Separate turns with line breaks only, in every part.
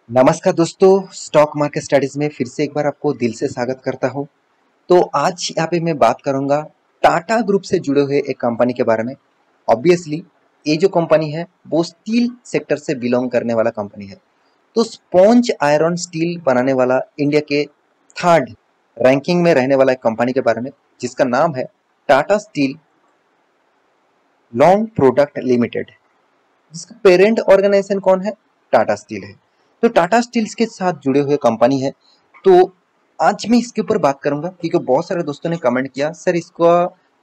नमस्कार दोस्तों, stock market studies में फिर से एक बार आपको दिल से स्वागत करता हूं। तो आज यहाँ पे मैं बात करूंगा टाटा ग्रुप से जुड़े हुए एक कंपनी के बारे में। ऑब्वियसली ये जो कंपनी है वो स्टील सेक्टर से बिलोंग करने वाला कंपनी है। तो स्पॉन्ज आयरन स्टील बनाने वाला इंडिया के थर्ड रैंकिंग में रहने वाला एक कंपनी के बारे में, जिसका नाम है Tata steel long product limited. जिसका पेरेंट ऑर्गेनाइजेशन कौन है? टाटा स्टील है। तो टाटा स्टील्स के साथ जुड़े हुए कंपनी है। तो आज मैं इसके ऊपर बात करूंगा क्योंकि बहुत सारे दोस्तों ने कमेंट किया, सर इसको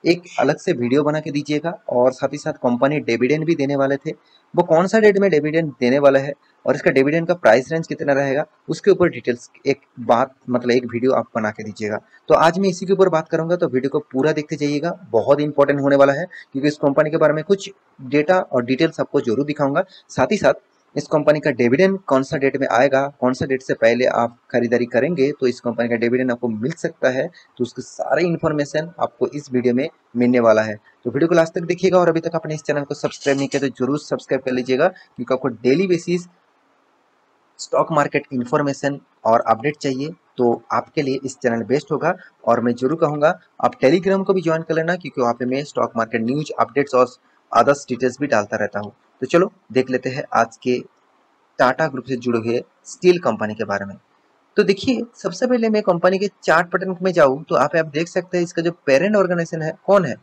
एक अलग से वीडियो बना के दीजिएगा, और साथ ही साथ कंपनी डिविडेंड भी देने वाले थे। वो कौन सा डेट में डिविडेंड देने वाला है और इसका डिविडेंड का प्राइस रेंज कितना रहेगा, उसके ऊपर डिटेल्स एक बात मतलब एक वीडियो आप बना के दीजिएगा। तो आज मैं इसी के ऊपर बात करूंगा, तो वीडियो को पूरा देखते जाइएगा, बहुत इंपॉर्टेंट होने वाला है क्योंकि इस कंपनी के बारे में कुछ डेटा और डिटेल्स आपको जरूर दिखाऊंगा। साथ ही साथ इस कंपनी का डिविडेंड कौन सा डेट में आएगा, कौन सा डेट से पहले आप खरीदारी करेंगे तो इस कंपनी का डिविडेंड आपको मिल सकता है, तो उसकी सारी इन्फॉर्मेशन आपको इस वीडियो में मिलने वाला है। तो वीडियो को लास्ट तक देखिएगा, और अभी तक आपने इस चैनल को सब्सक्राइब नहीं किया तो जरूर सब्सक्राइब कर लीजिएगा, क्योंकि आपको daily basis stock market information और अपडेट चाहिए तो आपके लिए इस चैनल बेस्ट होगा। और मैं जरूर कहूँगा आप टेलीग्राम को भी ज्वाइन कर लेना, क्योंकि वहाँ पे मैं स्टॉक मार्केट न्यूज अपडेट्स और अदर्स डिटेल्स भी डालता रहता हूँ। तो चलो देख लेते हैं आज के टाटा ग्रुप से जुड़े हुए स्टील कंपनी के बारे में। तो देखिए, सबसे पहले मैं कंपनी के चार्ट पैटर्न में जाऊँ तो आप देख सकते हैं इसका जो पेरेंट ऑर्गेनाइजेशन है कौन है?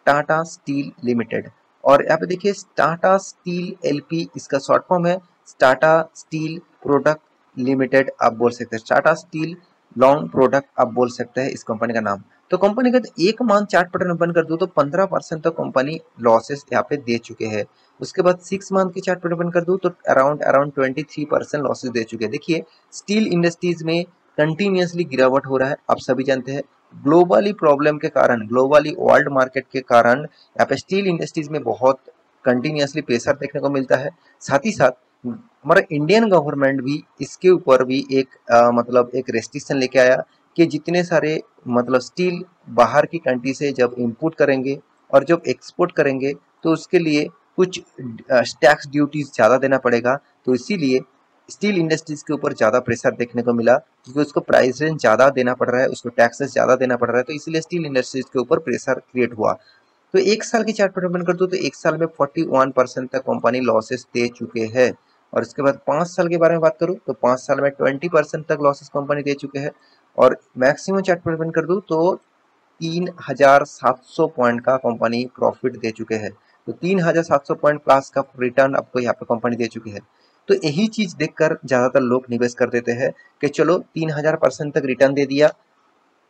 Tata steel limited. और यहाँ पे देखिए टाटा स्टील एलपी इसका शॉर्ट फॉर्म है। टाटा स्टील प्रोडक्ट लिमिटेड आप बोल सकते हैं, टाटा स्टील लॉन्ग प्रोडक्ट आप बोल सकते हैं इस कंपनी का नाम। तो कंपनी का एक मंथ चार्ट पैटर्न ओपन कर दूं तो 15% तक कंपनी लॉसेस यहाँ पे दे चुके हैं। उसके बाद 6 मंथ की चार्ट पैटर्न ओपन कर दूं तो अराउंड अराउंड 23% लॉसेस दे चुके हैं। देखिए, स्टील इंडस्ट्रीज में कंटिन्यूसली गिरावट हो रहा है, आप सभी जानते हैं। ग्लोबली प्रॉब्लम के कारण, ग्लोबली वर्ल्ड मार्केट के कारण यहाँ पे स्टील इंडस्ट्रीज में बहुत कंटिन्यूसली प्रेशर देखने को मिलता है। साथ ही साथ हमारा इंडियन गवर्नमेंट भी इसके ऊपर भी एक मतलब एक रेस्ट्रिक्शन लेके आया कि जितने सारे मतलब स्टील बाहर की कंट्री से जब इंपोर्ट करेंगे और जब एक्सपोर्ट करेंगे तो उसके लिए कुछ टैक्स ड्यूटीज ज़्यादा देना पड़ेगा। तो इसीलिए स्टील इंडस्ट्रीज के ऊपर ज़्यादा प्रेशर देखने को मिला, क्योंकि उसको प्राइस रेंज ज़्यादा देना पड़ रहा है, उसको टैक्सेस ज़्यादा देना पड़ रहा है, तो इसीलिए स्टील इंडस्ट्रीज के ऊपर प्रेशर क्रिएट हुआ। तो एक साल की चार्ट पैटर्न कर दो तो एक साल में 41% तक कंपनी लॉसेस दे चुके हैं। और इसके बाद 5 साल के बारे में बात करूं तो 5 साल में 20% तक लॉसेस कंपनी दे चुके हैं। और मैक्सिमम चार्ट पैटर्न कर दूं तो 3700 पॉइंट का कंपनी प्रॉफिट दे चुके हैं। तो 3700 पॉइंट प्लस का रिटर्न आपको यहाँ पे कंपनी दे चुकी है। तो यही चीज देखकर ज्यादातर लोग निवेश कर देते हैं कि चलो 3000% तक रिटर्न दे दिया,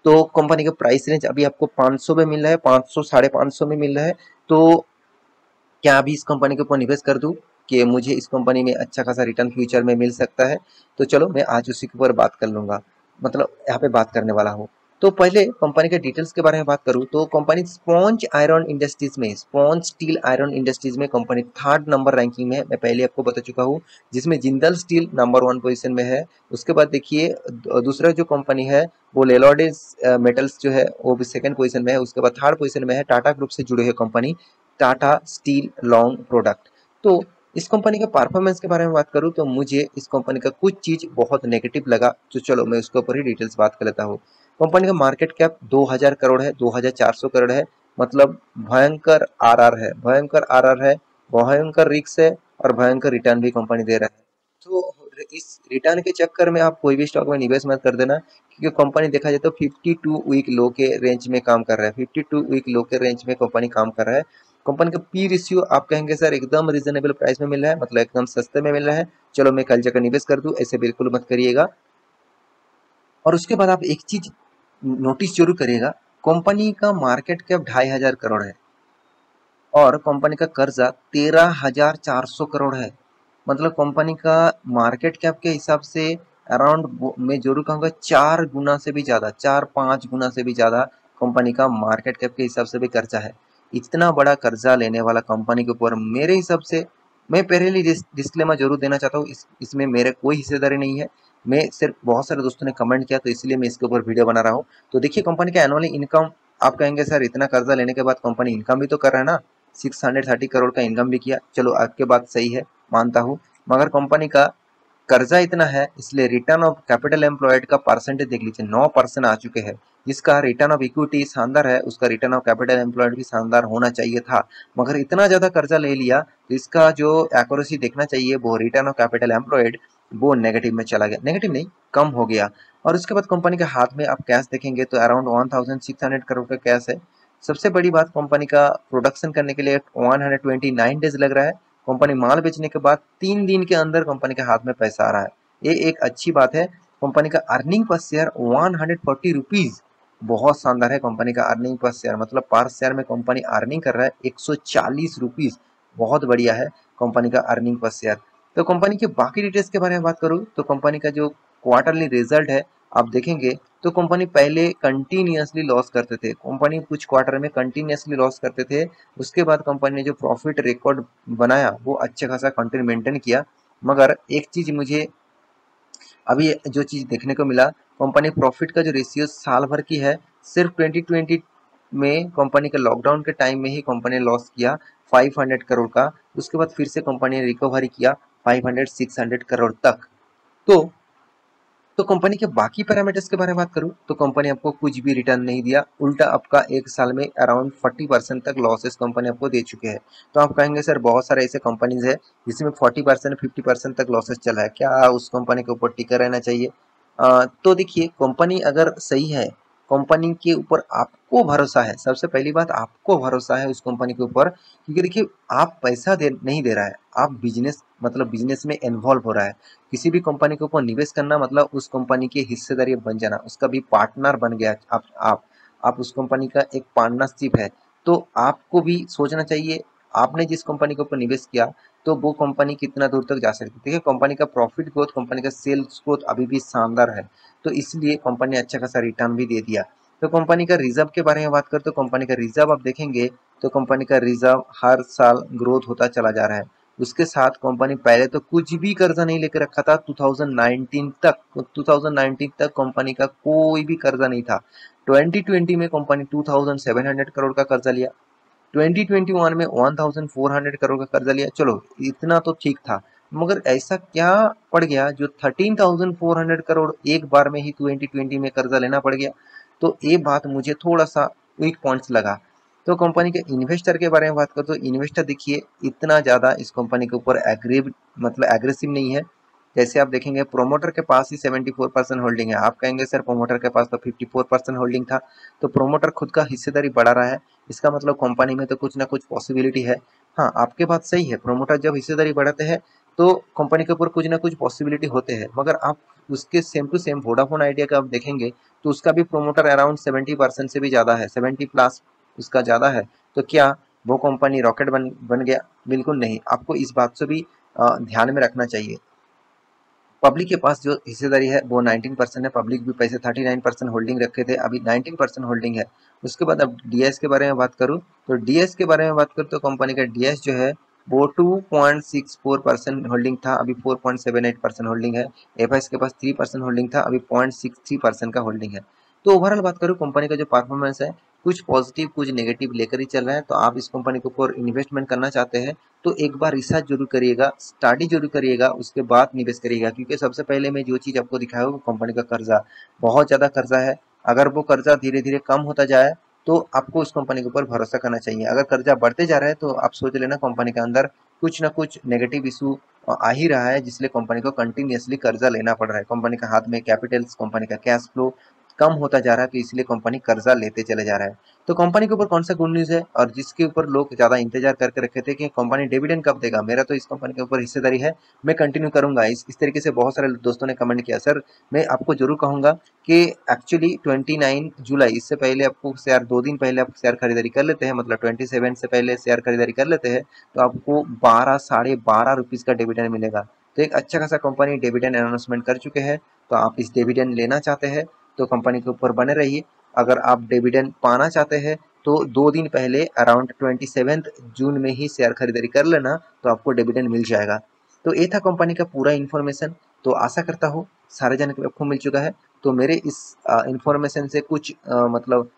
तो कंपनी का प्राइस रेंज अभी आपको 500 में मिल रहा है, 500 550 में मिल रहा है। तो क्या अभी इस कंपनी के ऊपर निवेश कर दूं कि मुझे इस कंपनी में अच्छा खासा रिटर्न फ्यूचर में मिल सकता है? तो चलो मैं आज उसी के ऊपर बात कर लूंगा, मतलब यहाँ पे बात करने वाला हूँ। तो पहले कंपनी के डिटेल्स के बारे में बात करूँ तो कंपनी स्पॉन्ज आयरन इंडस्ट्रीज में, स्पॉन्ज स्टील आयरन इंडस्ट्रीज में कंपनी थर्ड नंबर रैंकिंग में है, मैं पहले आपको बता चुका हूँ, जिसमें जिंदल स्टील नंबर 1 पोजीशन में है। उसके बाद देखिए दूसरा जो कंपनी है वो लेलॉर्डिस मेटल्स जो है वो भी सेकंड पोजीशन में है। उसके बाद थर्ड पोजीशन में है टाटा ग्रुप से जुड़े हुए company Tata steel long product. तो इस कंपनी के परफॉर्मेंस के बारे में बात करूं तो मुझे इस कंपनी का कुछ चीज बहुत नेगेटिव लगा, तो चलो मैं उसके ऊपर ही डिटेल्स बात कर लेता हूँ। कंपनी का मार्केट कैप 2000 करोड़ है, 2400 करोड़ है, मतलब भयंकर आरआर है, भयंकर आरआर है, भयंकर रिस्क है, और भयंकर रिटर्न भी कंपनी दे रहा है। तो इस रिटर्न के चक्कर में आप कोई भी स्टॉक में निवेश मत कर देना, क्योंकि कंपनी देखा जाए तो 52 वीक लो के रेंज में काम कर रहा है, 52 वीक लो के रेंज में कंपनी काम कर रहा है। कंपनी का पी रेशियो आप कहेंगे सर एकदम रिजनेबल प्राइस में मिल रहा है, मतलब एकदम सस्ते में मिल रहा है, चलो मैं कल जाकर निवेश कर दूं, ऐसे बिल्कुल मत करिएगा। और उसके बाद आप एक चीज नोटिस जरूर करिएगा, कंपनी का मार्केट कैप 2500 करोड़ है और कंपनी का कर्जा 13400 करोड़ है। मतलब कंपनी का मार्केट कैप के हिसाब से अराउंड मैं जरूर कहूँगा 4 गुना से भी ज़्यादा, 4-5 गुना से भी ज़्यादा कंपनी का मार्केट कैप के हिसाब से भी कर्जा है। इतना बड़ा कर्जा लेने वाला कंपनी के ऊपर मेरे हिसाब से, मैं पहले ही डिस्क्लेमर जरूर देना चाहता हूँ, इसमें मेरे कोई हिस्सेदारी नहीं है। मैं सिर्फ बहुत सारे दोस्तों ने कमेंट किया तो इसलिए मैं इसके ऊपर वीडियो बना रहा हूँ। तो देखिए कंपनी का एनुअली इनकम, आप कहेंगे सर इतना कर्जा लेने के बाद कंपनी इनकम भी तो कर रहा है ना, 630 करोड़ का इनकम भी किया, चलो आपके बात सही है, मानता हूँ। मगर कंपनी का कर्जा इतना है, इसलिए रिटर्न ऑफ कैपिटल एम्प्लॉयड का परसेंटेज देख लीजिए 9% आ चुके हैं। जिसका रिटर्न ऑफ इक्विटी शानदार है, उसका रिटर्न ऑफ कैपिटल एम्प्लॉयड भी शानदार होना चाहिए था, मगर इतना ज्यादा कर्जा ले लिया तो इसका जो एक्यूरेसी देखना चाहिए वो रिटर्न ऑफ कैपिटल एम्प्लॉयड वो नेगेटिव में चला गया, नेगेटिव नहीं कम हो गया। और उसके बाद कंपनी के हाथ में आप कैश देखेंगे तो अराउंड 1600 करोड़ का कैश है। सबसे बड़ी बात कंपनी का प्रोडक्शन करने के लिए 129 डेज लग रहा है। कंपनी माल बेचने के बाद 3 दिन के अंदर कंपनी के हाथ में पैसा आ रहा है, ये एक अच्छी बात है। कंपनी का अर्निंग पर शेयर 140 रुपीज, बहुत शानदार है। कंपनी का अर्निंग पर शेयर मतलब पर शेयर में कंपनी अर्निंग कर रहा है 140 रुपीज, बहुत बढ़िया है कंपनी का अर्निंग पर शेयर। तो कंपनी के बाकी डिटेल्स के बारे में बात करूँ तो कंपनी का जो क्वार्टरली रिजल्ट है आप देखेंगे तो कंपनी पहले कंटिन्यूअसली लॉस करते थे, कंपनी कुछ क्वार्टर में कंटिन्यूअसली लॉस करते थे। उसके बाद कंपनी ने जो प्रॉफिट रिकॉर्ड बनाया वो अच्छे खासा कंटिन्यू मेंटेन किया। मगर एक चीज मुझे अभी जो चीज देखने को मिला, कंपनी प्रॉफिट का जो रेशियो साल भर की है सिर्फ 2020 में कंपनी के लॉकडाउन के टाइम में ही कंपनी ने लॉस किया 500 करोड़ का। उसके बाद फिर से कंपनी ने रिकवरी किया 500-600 करोड़ तक। तो कंपनी के बाकी पैरामीटर्स के बारे में बात करूं तो कंपनी आपको कुछ भी रिटर्न नहीं दिया, उल्टा आपका एक साल में अराउंड 40% तक लॉसेस कंपनी आपको दे चुके हैं। तो आप कहेंगे सर बहुत सारे ऐसे कंपनीज है जिसमें 40% 50% तक लॉसेस चला है, क्या उस कंपनी के ऊपर टिका रहना चाहिए? तो देखिए कंपनी अगर सही है, कंपनी के ऊपर आपको भरोसा है, सबसे पहली बात आपको भरोसा है उस कंपनी के ऊपर, क्योंकि देखिए आप पैसा दे नहीं दे रहा है, आप बिजनेस मतलब बिजनेस में इन्वॉल्व हो रहा है। किसी भी कंपनी के ऊपर निवेश करना मतलब उस कंपनी की हिस्सेदारी बन जाना, उसका भी पार्टनर बन गया आप उस कंपनी का एक पार्टनरशिप है। तो आपको भी सोचना चाहिए आपने जिस कंपनी के ऊपर निवेश किया तो वो कंपनी कितना दूर तक जा सकती है। देखिए कंपनी का प्रॉफिट ग्रोथ, कंपनी का सेल्स ग्रोथ अभी भी शानदार है, तो इसलिए कंपनी ने अच्छा खासा रिटर्न भी दे दिया। तो कंपनी का रिजर्व के बारे में बात करें तो कंपनी का रिजर्व आप देखेंगे तो कंपनी का रिजर्व हर साल ग्रोथ होता चला जा रहा है। उसके साथ कंपनी पहले तो कुछ भी कर्जा नहीं लेकर रखा था, 2019 तक कंपनी का कोई भी कर्जा नहीं था। 2020 में कंपनी 2700 करोड़ का कर्जा लिया, 2021 में 1400 करोड़ का कर्जा लिया, चलो इतना तो ठीक था। मगर ऐसा क्या पड़ गया जो 13,400 करोड़ एक बार में ही 2020 में कर्जा लेना पड़ गया? तो ये बात मुझे थोड़ा सा वीक पॉइंट्स लगा। तो कंपनी के इन्वेस्टर के बारे में बात करें तो इन्वेस्टर देखिए इतना ज़्यादा इस कंपनी के ऊपर एग्रेव मतलब एग्रेसिव नहीं है। जैसे आप देखेंगे प्रोमोटर के पास ही 74% होल्डिंग है, आप कहेंगे सर प्रोमोटर के पास तो 54% होल्डिंग था। तो प्रोमोटर खुद का हिस्सेदारी बढ़ा रहा है, इसका मतलब कंपनी में तो कुछ ना कुछ पॉसिबिलिटी है। हाँ आपके बात सही है, प्रोमोटर जब हिस्सेदारी बढ़ाते हैं तो कंपनी के ऊपर कुछ ना कुछ पॉसिबिलिटी होते हैं, मगर आप उसके same to same Vodafone Idea का आप देखेंगे तो उसका भी प्रोमोटर अराउंड 70% से भी ज़्यादा है, 70 प्लस उसका ज़्यादा है। तो क्या वो कंपनी रॉकेट बन गया? बिल्कुल नहीं, आपको इस बात से भी ध्यान में रखना चाहिए। पब्लिक के पास जो हिस्सेदारी है वो 19% है, पब्लिक भी पैसे 39% होल्डिंग रखे थे, अभी 19% होल्डिंग है। उसके बाद अब डीएस के बारे में बात करूँ तो डीएस के बारे में बात करूँ तो कंपनी का डीएस जो है वो 2.64% होल्डिंग था, अभी 4.78% होल्डिंग है। एफएस के पास 3% होल्डिंग था, अभी 0.63% का होल्डिंग है। तो ओवरऑल बात करूँ कंपनी का जो परफॉर्मेंस है कुछ पॉजिटिव कुछ नेगेटिव लेकर ही चल रहा है। तो आप इस कंपनी के ऊपर इन्वेस्टमेंट करना चाहते हैं तो एक बार रिसर्च जरूर करिएगा, स्टडी जरूर करिएगा, उसके बाद निवेश करिएगा। क्योंकि सबसे पहले मैं जो चीज़ आपको दिखाया वो कंपनी का कर्जा बहुत ज़्यादा कर्जा है। अगर वो कर्जा धीरे धीरे कम होता जाए तो आपको उस कंपनी के ऊपर भरोसा करना चाहिए। अगर कर्जा बढ़ते जा रहा है तो आप सोच लेना कंपनी के अंदर कुछ ना कुछ नेगेटिव इशू आ ही रहा है, जिसलिए कंपनी को कंटिन्यूअसली कर्जा लेना पड़ रहा है। कंपनी का हाथ में कैपिटल्स, कंपनी का कैश फ्लो कम होता जा रहा है, तो इसलिए कंपनी कर्जा लेते चले जा रहा है। तो कंपनी के ऊपर कौन सा गुड न्यूज़ है और जिसके ऊपर लोग ज़्यादा इंतजार करके रखे थे कि कंपनी डिविडेंड कब देगा, मेरा तो इस कंपनी के ऊपर हिस्सेदारी है, मैं कंटिन्यू करूंगा। इस तरीके से बहुत सारे दोस्तों ने कमेंट किया। सर मैं आपको जरूर कहूंगा कि एक्चुअली 29 जुलाई इससे पहले आपको शेयर 2 दिन पहले आप शेयर खरीदारी कर लेते हैं, मतलब 27 से पहले शेयर खरीदारी कर लेते हैं तो आपको 12 साढ़े 12 रुपीज़ का डिविडेंड मिलेगा। तो एक अच्छा खासा कंपनी डिविडेंड अनाउंसमेंट कर चुके हैं। तो आप इस डिविडेंड लेना चाहते हैं तो कंपनी के ऊपर बने रहिए। अगर आप डिविडेंड पाना चाहते हैं तो 2 दिन पहले अराउंड 27 जून में ही शेयर खरीदारी कर लेना, तो आपको डिविडेंड मिल जाएगा। तो ये था कंपनी का पूरा इन्फॉर्मेशन। तो आशा करता हूँ सारे जानकारी आपको मिल चुका है। तो मेरे इस इंफॉर्मेशन से कुछ मतलब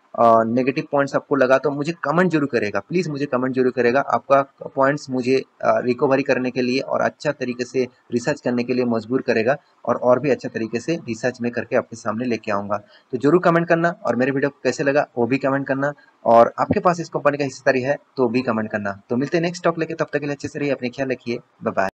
नेगेटिव पॉइंट्स आपको लगा तो मुझे कमेंट जरूर करेगा, प्लीज़ मुझे कमेंट जरूर करेगा। आपका पॉइंट्स मुझे रिकवरी करने के लिए और अच्छा तरीके से रिसर्च करने के लिए मजबूर करेगा, और भी अच्छा तरीके से रिसर्च में करके आपके सामने लेके आऊँगा। तो जरूर कमेंट करना, और मेरे वीडियो को कैसे लगा वो भी कमेंट करना, और आपके पास इस कंपनी का हिस्सेदारी है तो भी कमेंट करना। तो मिलते हैं नेक्स्ट टॉक लेके, तब तक के लिए अच्छे से रहिए, अपने ख्याल रखिए, बाय बाय।